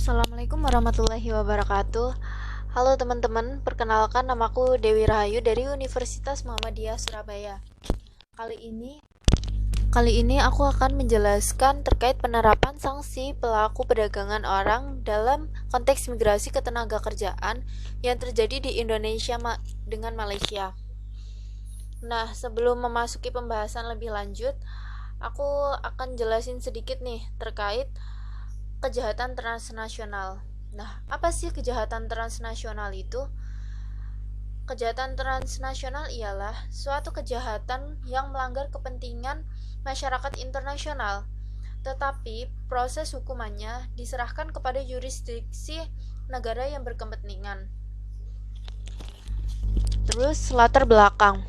Assalamualaikum warahmatullahi wabarakatuh. Halo teman-teman, perkenalkan namaku Dewi Rahayu dari Universitas Muhammadiyah Surabaya. Kali ini aku akan menjelaskan terkait penerapan sanksi pelaku perdagangan orang dalam konteks migrasi ketenagakerjaan yang terjadi di Indonesia dengan Malaysia. Nah, sebelum memasuki pembahasan lebih lanjut, aku akan jelasin sedikit nih terkait kejahatan transnasional. Nah, apa sih kejahatan transnasional itu? Kejahatan transnasional ialah suatu kejahatan yang melanggar kepentingan masyarakat internasional, tetapi proses hukumannya diserahkan kepada jurisdiksi negara yang berkepentingan. Terus, latar belakang.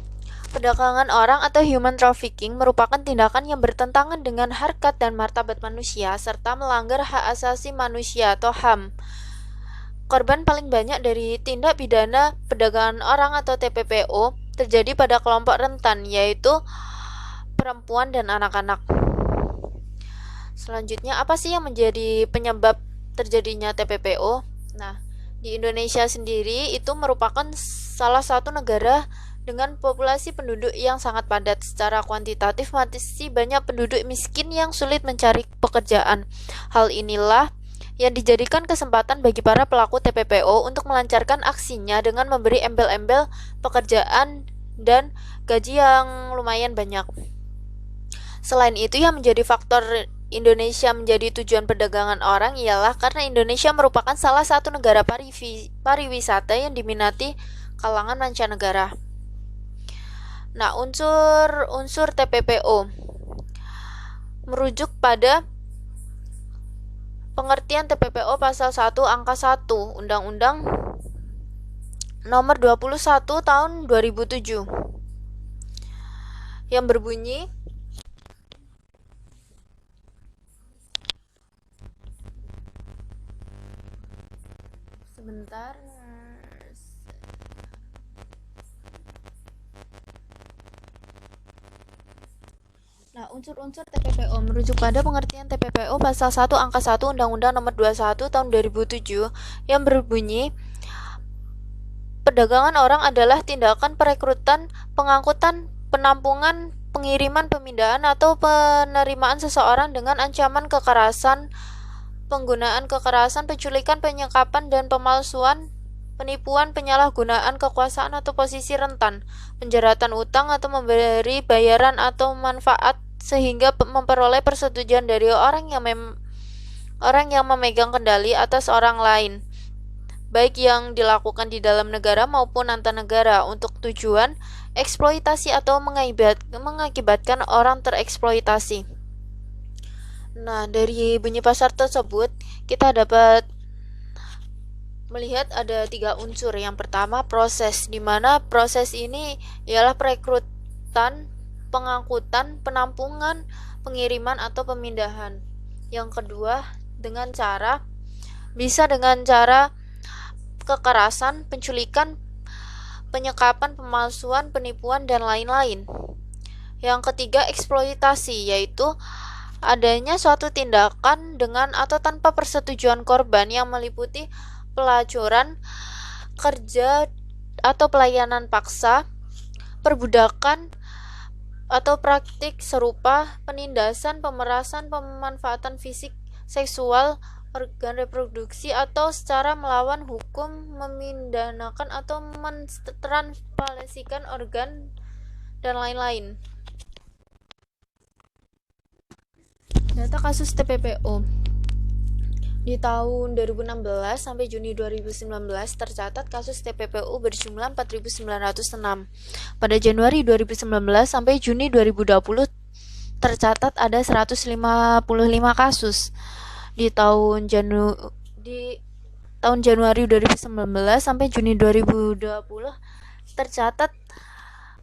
Perdagangan orang atau human trafficking merupakan tindakan yang bertentangan dengan harkat dan martabat manusia serta melanggar hak asasi manusia atau HAM. Korban paling banyak dari tindak pidana perdagangan orang atau TPPO terjadi pada kelompok rentan, yaitu perempuan dan anak-anak. Selanjutnya, apa sih yang menjadi penyebab terjadinya TPPO? Nah, di Indonesia sendiri itu merupakan salah satu negara dengan populasi penduduk yang sangat padat. Secara kuantitatif masih banyak penduduk miskin yang sulit mencari pekerjaan. Hal inilah yang dijadikan kesempatan bagi para pelaku TPPO untuk melancarkan aksinya dengan memberi embel-embel pekerjaan dan gaji yang lumayan banyak. Selain itu, yang menjadi faktor Indonesia menjadi tujuan perdagangan orang ialah karena Indonesia merupakan salah satu negara pariwisata yang diminati kalangan mancanegara. Nah, unsur TPPO merujuk pada pengertian TPPO pasal 1 angka 1 Undang-Undang Nomor 21 tahun 2007 yang berbunyi sebentar. Nah, unsur-unsur TPPO merujuk pada pengertian TPPO pasal 1 angka 1 Undang-Undang Nomor 21 tahun 2007 yang berbunyi perdagangan orang adalah tindakan perekrutan, pengangkutan, penampungan, pengiriman, pemindahan atau penerimaan seseorang dengan ancaman kekerasan, penggunaan kekerasan, penculikan, penyekapan dan pemalsuan, penipuan, penyalahgunaan kekuasaan atau posisi rentan, penjaratan utang atau memberi bayaran atau manfaat sehingga memperoleh persetujuan dari orang yang memegang kendali atas orang lain, baik yang dilakukan di dalam negara maupun antar negara untuk tujuan eksploitasi atau mengakibatkan orang tereksploitasi. Nah, dari bunyi pasal tersebut kita dapat melihat ada 3 unsur. Yang pertama, proses, di mana proses ini ialah perekrutan, pengangkutan, penampungan, pengiriman atau pemindahan. Yang kedua, bisa dengan cara kekerasan, penculikan, penyekapan, pemalsuan, penipuan dan lain-lain. Yang ketiga, eksploitasi, yaitu adanya suatu tindakan dengan atau tanpa persetujuan korban yang meliputi pelacuran, kerja atau pelayanan paksa, perbudakan atau praktik serupa, penindasan, pemerasan, pemanfaatan fisik, seksual, organ reproduksi atau secara melawan hukum, memindahkan atau mentransplantasikan organ dan lain-lain. Data kasus TPPO di tahun 2016 sampai Juni 2019 tercatat kasus TPPO berjumlah 4.906. Pada Januari 2019 sampai Juni 2020 tercatat ada 155 kasus. Di tahun Januari 2019 sampai Juni 2020 tercatat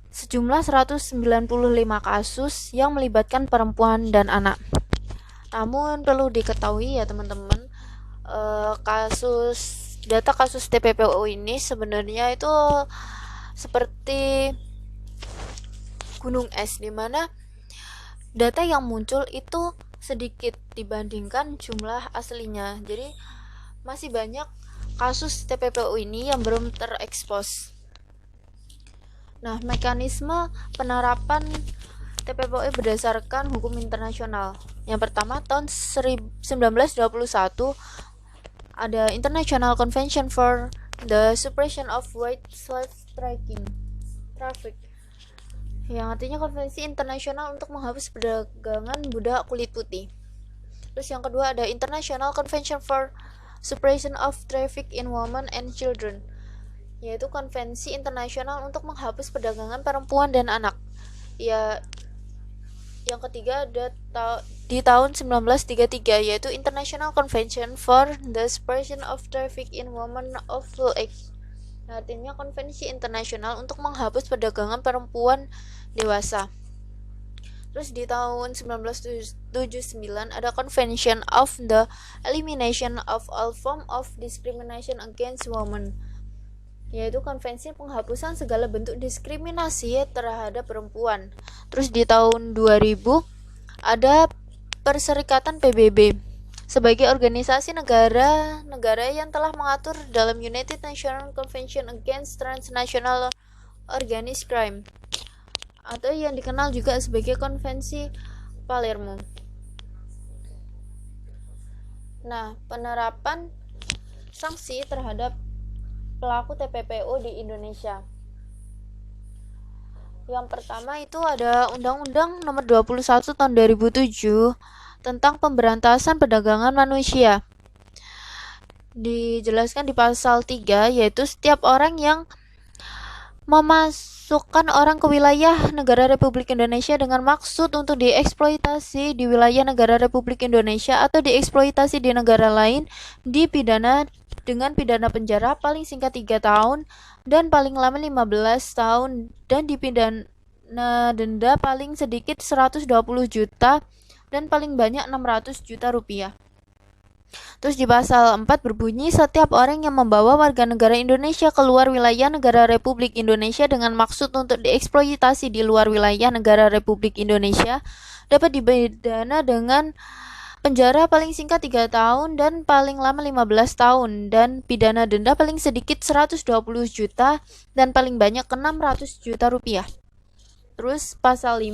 sejumlah 195 kasus yang melibatkan perempuan dan anak. Namun perlu diketahui ya teman-teman, data kasus TPPO ini sebenarnya itu seperti gunung es, di mana data yang muncul itu sedikit dibandingkan jumlah aslinya. Jadi masih banyak kasus TPPO ini yang belum terekspos. Nah, mekanisme penerapan TPPO berdasarkan hukum internasional. Yang pertama, tahun 1921 ada International Convention for the Suppression of White Slave Traffic, yang artinya konvensi internasional untuk menghapus perdagangan budak kulit putih. Terus yang kedua ada International Convention for Suppression of Traffic in Women and Children, yaitu konvensi internasional untuk menghapus perdagangan perempuan dan anak. Ya, yang ketiga ada di tahun 1933, yaitu International Convention for the Suppression of Traffic in Women of Full Age. Artinya konvensi internasional untuk menghapus perdagangan perempuan dewasa. Terus di tahun 1979 ada Convention of the Elimination of All Form of Discrimination Against Women, yaitu konvensi penghapusan segala bentuk diskriminasi terhadap perempuan. Terus di tahun 2000 ada Perserikatan PBB sebagai organisasi negara-negara yang telah mengatur dalam United Nations Convention Against Transnational Organized Crime, atau yang dikenal juga sebagai Konvensi Palermo. Nah, penerapan sanksi terhadap pelaku TPPO di Indonesia. Yang pertama itu ada Undang-Undang Nomor 21 Tahun 2007 tentang pemberantasan perdagangan manusia. Dijelaskan di pasal 3, yaitu setiap orang yang memasukkan orang ke wilayah negara Republik Indonesia dengan maksud untuk dieksploitasi di wilayah negara Republik Indonesia atau dieksploitasi di negara lain dipidana dengan pidana penjara paling singkat 3 tahun dan paling lama 15 tahun dan dipidana denda paling sedikit 120 juta dan paling banyak 600 juta rupiah. Terus di pasal 4 berbunyi, setiap orang yang membawa warga negara Indonesia keluar wilayah negara Republik Indonesia dengan maksud untuk dieksploitasi di luar wilayah negara Republik Indonesia dapat dipidana dengan penjara paling singkat 3 tahun dan paling lama 15 tahun dan pidana denda paling sedikit 120 juta dan paling banyak 600 juta rupiah. Terus pasal 5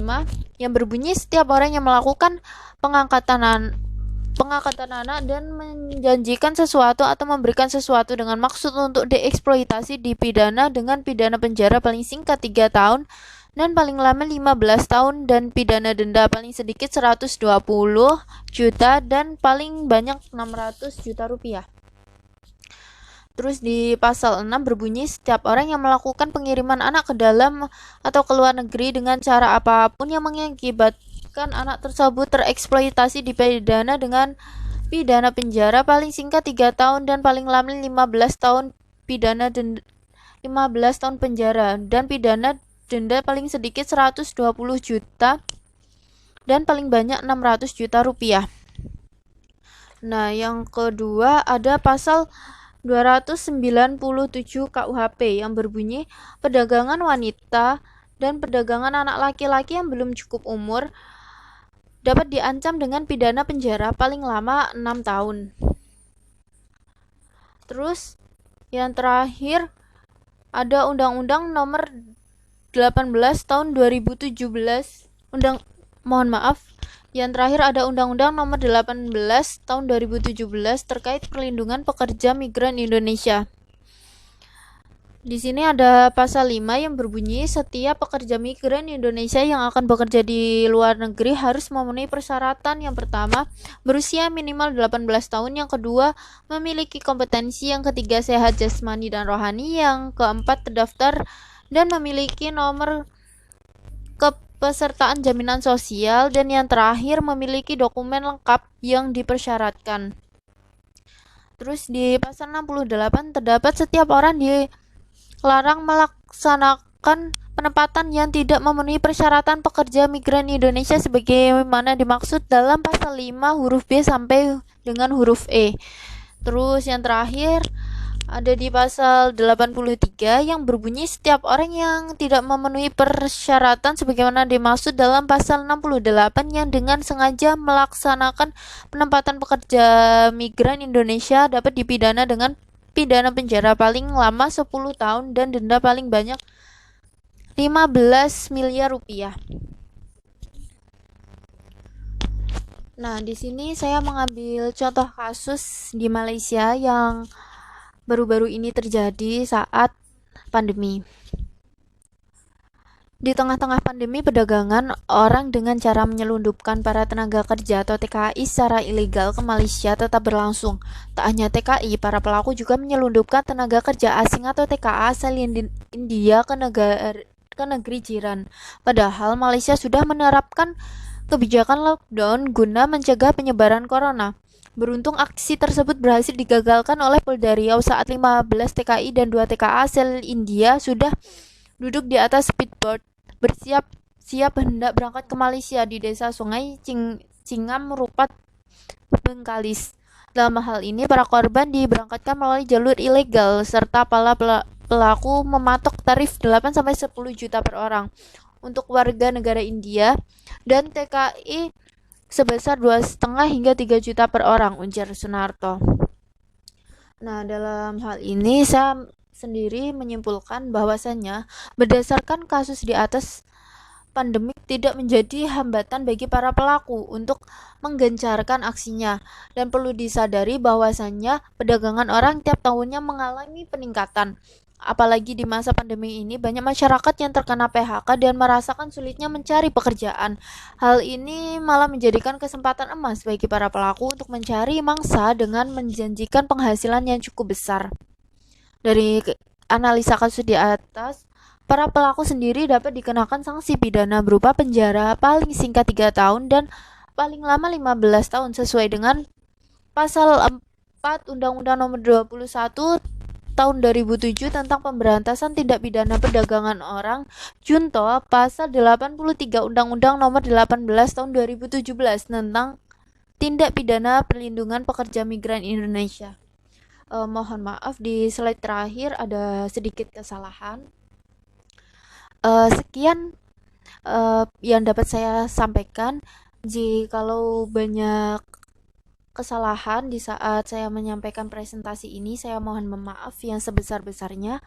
yang berbunyi, setiap orang yang melakukan pengangkatan anak dan menjanjikan sesuatu atau memberikan sesuatu dengan maksud untuk dieksploitasi dipidana dengan pidana penjara paling singkat 3 tahun dan paling lama 15 tahun dan pidana denda paling sedikit 120 juta dan paling banyak 600 juta rupiah. Terus di pasal 6 berbunyi, setiap orang yang melakukan pengiriman anak ke dalam atau ke luar negeri dengan cara apapun yang mengakibatkan anak tersebut tereksploitasi dipidana dengan pidana penjara paling singkat 3 tahun dan paling lama 15 tahun 15 tahun penjara dan pidana denda paling sedikit 120 juta dan paling banyak 600 juta rupiah. Nah, yang kedua ada pasal 297 KUHP yang berbunyi, perdagangan wanita dan perdagangan anak laki-laki yang belum cukup umur dapat diancam dengan pidana penjara paling lama 6 tahun. Terus yang terakhir ada Undang-Undang Nomor 18 Tahun 2017. Yang terakhir ada Undang-Undang Nomor 18 Tahun 2017 terkait perlindungan pekerja migran Indonesia. Di sini ada pasal 5 yang berbunyi, setiap pekerja migran Indonesia yang akan bekerja di luar negeri harus memenuhi persyaratan. Yang pertama, berusia minimal 18 tahun. Yang kedua, memiliki kompetensi. Yang ketiga, sehat jasmani dan rohani. Yang keempat, terdaftar dan memiliki nomor kepesertaan jaminan sosial, dan yang terakhir memiliki dokumen lengkap yang dipersyaratkan. Terus di pasal 68 terdapat setiap orang dilarang melaksanakan penempatan yang tidak memenuhi persyaratan pekerja migran Indonesia sebagaimana dimaksud dalam pasal 5 huruf B sampai dengan huruf E. Terus yang terakhir ada di pasal 83 yang berbunyi setiap orang yang tidak memenuhi persyaratan sebagaimana dimaksud dalam pasal 68 yang dengan sengaja melaksanakan penempatan pekerja migran Indonesia dapat dipidana dengan pidana penjara paling lama 10 tahun dan denda paling banyak 15 miliar rupiah. Nah, di sini saya mengambil contoh kasus di Malaysia yang baru-baru ini terjadi saat pandemi. Di tengah-tengah pandemi perdagangan orang dengan cara menyelundupkan para tenaga kerja atau TKI secara ilegal ke Malaysia tetap berlangsung. Tak hanya TKI, para pelaku juga menyelundupkan tenaga kerja asing atau TKA asal India ke negeri jiran. Padahal Malaysia sudah menerapkan kebijakan lockdown guna mencegah penyebaran corona. Beruntung aksi tersebut berhasil digagalkan oleh Polda Riau saat 15 TKI dan 2 TKA asal India sudah duduk di atas speedboat bersiap-siap hendak berangkat ke Malaysia di desa Sungai Cingam Rupat Bengkalis. Dalam hal ini para korban diberangkatkan melalui jalur ilegal serta para pelaku mematok tarif 8-10 juta per orang untuk warga negara India dan TKI sebesar 2,5 hingga 3 juta per orang, ujar Sunarto. Nah, dalam hal ini saya sendiri menyimpulkan bahwasannya berdasarkan kasus di atas, pandemik tidak menjadi hambatan bagi para pelaku untuk menggencarkan aksinya dan perlu disadari bahwasannya perdagangan orang tiap tahunnya mengalami peningkatan. Apalagi di masa pandemi ini banyak masyarakat yang terkena PHK dan merasakan sulitnya mencari pekerjaan. Hal ini malah menjadikan kesempatan emas bagi para pelaku untuk mencari mangsa dengan menjanjikan penghasilan yang cukup besar. Dari analisa kasus di atas, para pelaku sendiri dapat dikenakan sanksi pidana berupa penjara paling singkat 3 tahun dan paling lama 15 tahun sesuai dengan pasal 4 Undang-Undang Nomor 21 tahun 2007 tentang pemberantasan tindak pidana perdagangan orang, junto pasal 83 Undang-Undang Nomor 18 tahun 2017 tentang tindak pidana perlindungan pekerja migran Indonesia. Mohon maaf, di slide terakhir ada sedikit kesalahan. Sekian yang dapat saya sampaikan. Jikalau banyak kesalahan di saat saya menyampaikan presentasi ini, saya mohon maaf yang sebesar-besarnya.